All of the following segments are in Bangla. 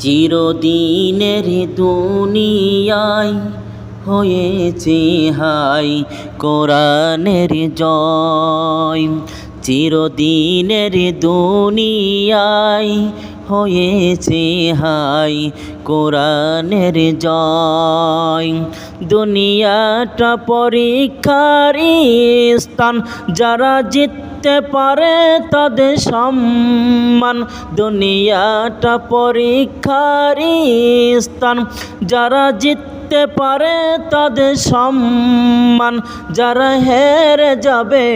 চিরদিনের দুনিয়ায় হয়েছে হাই কোরআনের জয়। চিরদিনের দুনিয়ায় হয়েছে হাই কোরআনের জয়। দুনিয়াটা পরীক্ষার স্থান, যারা জিততে পারে তাদের সম্মান। দুনিয়াটা পরীক্ষার স্থান, যারা জিততে পারে তাদের সম্মান। যারা হেরে যাবে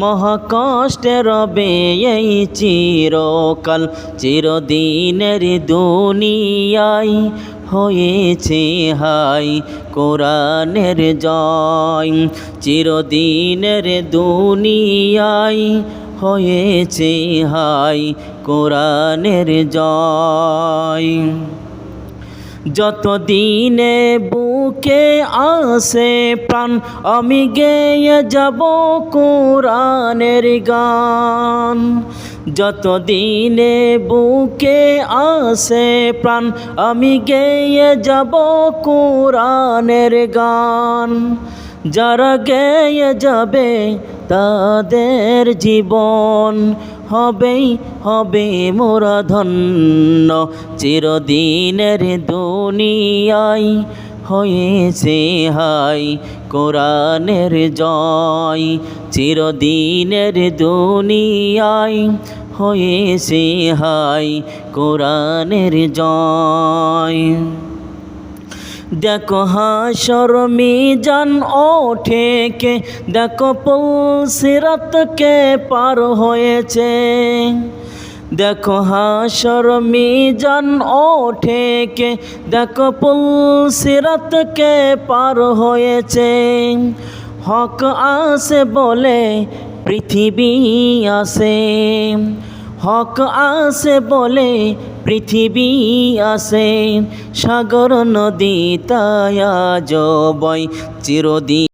মহাকষ্টে রবে এই চিরকাল। চিরদিনের দুনিয়ায় হয়েছে হাই কোরআনের জয়। চিরদিনের দুনিয়ায় হয়েছে হাই কোরআনের জয়। যত দিনে বুকে আসে প্রাণ, আমি গেয়ে যাব কোরআনের গান। যত দিনে বুকে আসে প্রাণ, আমি গেয়ে যাব কোরআনের গান। যারা গেয়ে যাবে তাদের জীবন হবে মোরা ধন্য। চিরদিনের দুনিয়ায় হয়েছে হাই কোরআনের জয়। চিরদিনের দুনিয়ায় হয়েছে হাই কোরআনের জয়। দেখো হাসর মিজান ওঠে কে, দেখো পুলসিরাতকে পার হয়েছে। দেখো হাসর মিজান ওঠে কে, দেখো পুলসিরাতকে পার হয়েছে। হক আসে বলে পৃথিবী আসে, হক আসে বলে পৃথিবী আসে। সাগর নদী তাই আজ বয় চিরদিন।